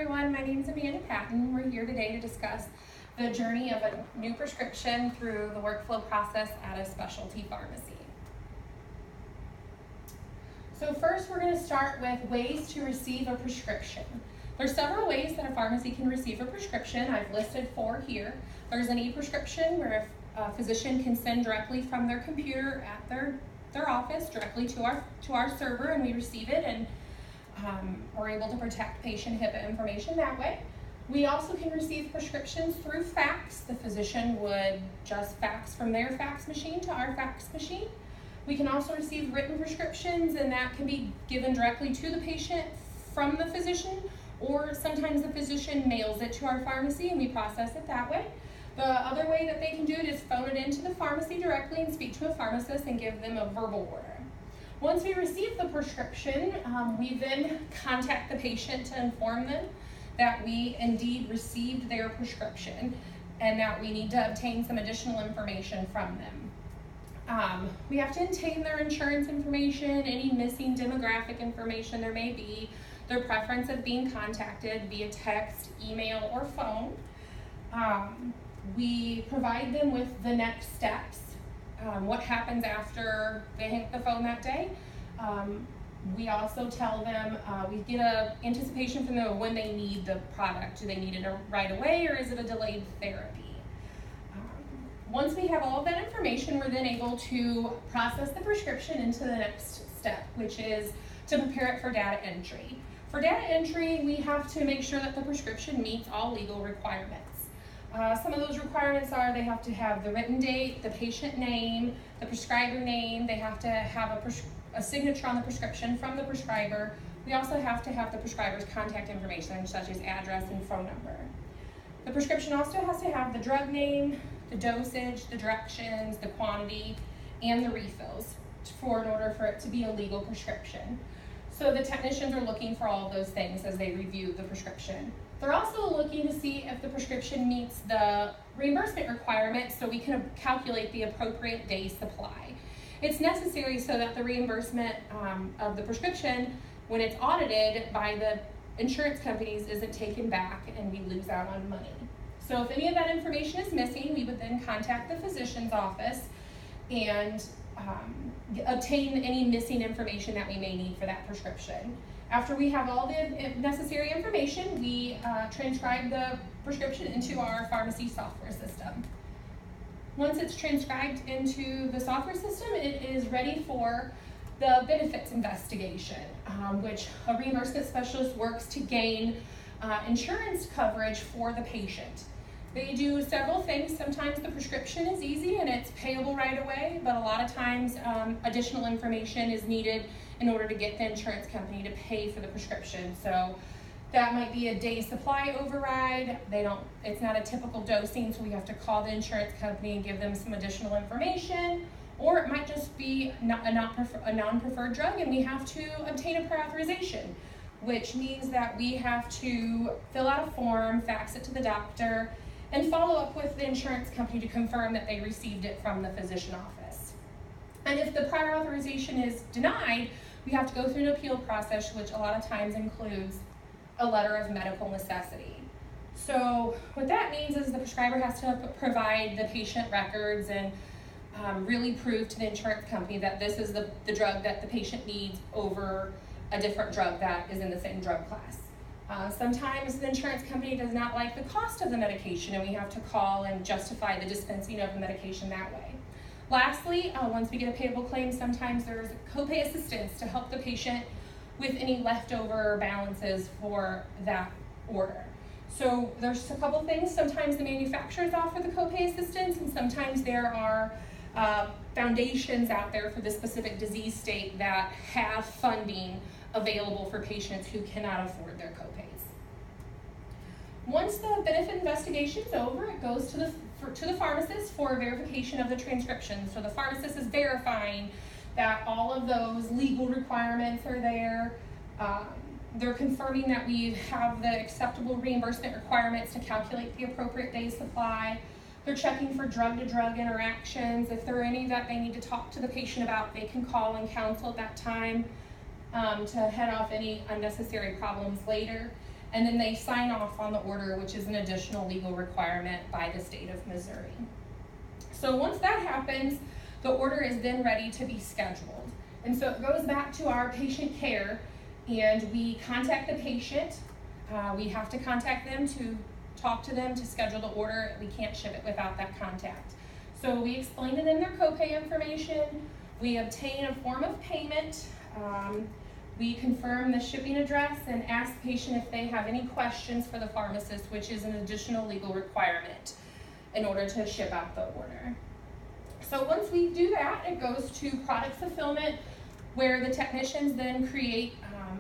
everyone, my name is Amanda Patton. We're here today to discuss the journey of a new prescription through the workflow process at a specialty pharmacy. So first we're going to start with ways to receive a prescription. There's several ways that a pharmacy can receive a prescription. I've listed 4 here. There's an e-prescription where a physician can send directly from their computer at their office directly to our server, and we receive it, and we're able to protect patient HIPAA information that way. We also can receive prescriptions through fax. The physician would just fax from their fax machine to our fax machine. We can also receive written prescriptions, and that can be given directly to the patient from the physician, or sometimes the physician mails it to our pharmacy and we process it that way. The other way that they can do it is phone it into the pharmacy directly and speak to a pharmacist and give them a verbal order. Once we receive the prescription, we then contact the patient to inform them that we indeed received their prescription and that we need to obtain some additional information from them. We have to obtain their insurance information, any missing demographic information there may be, their preference of being contacted via text, email, or phone. We provide them with the next steps. What happens after they hit the phone that day. We also tell them, we get an anticipation from them when they need the product. Do they need it right away, or is it a delayed therapy? Once we have all of that information, we're then able to process the prescription into the next step, which is to prepare it for data entry. For data entry, we have to make sure that the prescription meets all legal requirements. Some of those requirements are they have to have the written date, the patient name, the prescriber name. They have to have a signature on the prescription from the prescriber. We also have to have the prescriber's contact information, such as address and phone number. The prescription also has to have the drug name, the dosage, the directions, the quantity, and the refills in order for it to be a legal prescription. So the technicians are looking for all of those things as they review the prescription. They're also looking to see if the prescription meets the reimbursement requirements so we can calculate the appropriate day supply. It's necessary so that the reimbursement of the prescription, when it's audited by the insurance companies, isn't taken back and we lose out on money. So if any of that information is missing, we would then contact the physician's office and obtain any missing information that we may need for that prescription. After we have all the necessary information, we transcribe the prescription into our pharmacy software system. Once it's transcribed into the software system, it is ready for the benefits investigation, which a reimbursement specialist works to gain insurance coverage for the patient. They do several things. Sometimes the prescription is easy and it's payable right away, but a lot of times additional information is needed in order to get the insurance company to pay for the prescription. So that might be a day supply override. It's not a typical dosing, so we have to call the insurance company and give them some additional information. Or it might just be a non-preferred drug and we have to obtain a prior authorization, which means that we have to fill out a form, fax it to the doctor, and follow up with the insurance company to confirm that they received it from the physician office. And if the prior authorization is denied, we have to go through an appeal process, which a lot of times includes a letter of medical necessity. So what that means is the prescriber has to provide the patient records and really prove to the insurance company that this is the drug that the patient needs over a different drug that is in the same drug class. Sometimes the insurance company does not like the cost of the medication and we have to call and justify the dispensing of the medication that way. Lastly, once we get a payable claim, sometimes there's copay assistance to help the patient with any leftover balances for that order. So there's a couple things. Sometimes the manufacturers offer the copay assistance, and sometimes there are foundations out there for the specific disease state that have funding available for patients who cannot afford their copays. Once the benefit investigation is over, it goes to the pharmacist for verification of the transcription. So the pharmacist is verifying that all of those legal requirements are there. They're confirming that we have the acceptable reimbursement requirements to calculate the appropriate day supply. They're checking for drug-to-drug interactions. If there are any that they need to talk to the patient about, they can call and counsel at that time to head off any unnecessary problems later. and then they sign off on the order, which is an additional legal requirement by the state of Missouri. So once that happens, the order is then ready to be scheduled. And so it goes back to our patient care, and we contact the patient. We have to contact them to talk to them to schedule the order. We can't ship it without that contact. So we explain to them their copay information. We obtain a form of payment. We confirm the shipping address and ask the patient if they have any questions for the pharmacist, which is an additional legal requirement in order to ship out the order. So once we do that, it goes to product fulfillment, where the technicians then create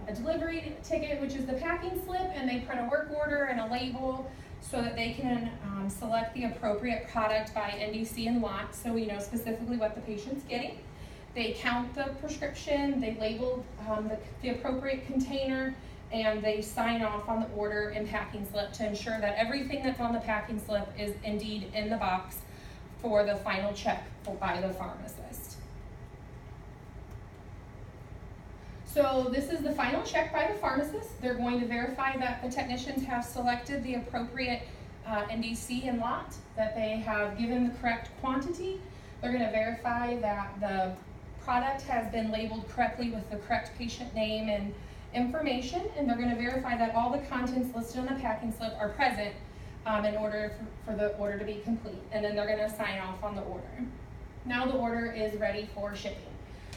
a delivery ticket, which is the packing slip, and they print a work order and a label so that they can select the appropriate product by NDC and lot, so we know specifically what the patient's getting. They count the prescription, they label the appropriate container, and they sign off on the order and packing slip to ensure that everything that's on the packing slip is indeed in the box for the final check by the pharmacist. So this is the final check by the pharmacist. They're going to verify that the technicians have selected the appropriate NDC and lot, that they have given the correct quantity. They're going to verify that the product has been labeled correctly with the correct patient name and information, and they're going to verify that all the contents listed on the packing slip are present in order for the order to be complete, and then they're going to sign off on the order. Now the order is ready for shipping.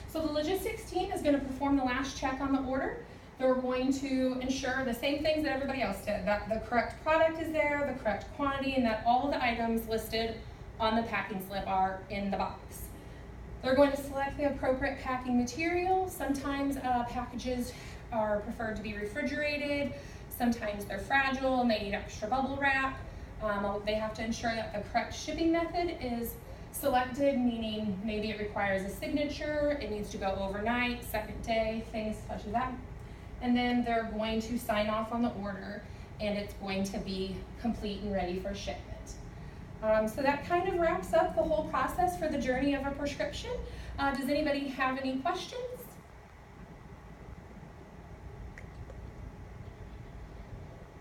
So the logistics team is going to perform the last check on the order. They're going to ensure the same things that everybody else did, that the correct product is there, the correct quantity, and that all the items listed on the packing slip are in the box. They're going to select the appropriate packing material. Sometimes packages are preferred to be refrigerated. Sometimes they're fragile and they need extra bubble wrap. They have to ensure that the correct shipping method is selected, meaning maybe it requires a signature, it needs to go overnight, second day, things such as that. And then they're going to sign off on the order, and it's going to be complete and ready for shipment. So that kind of wraps up the whole process for the journey of a prescription. Does anybody have any questions?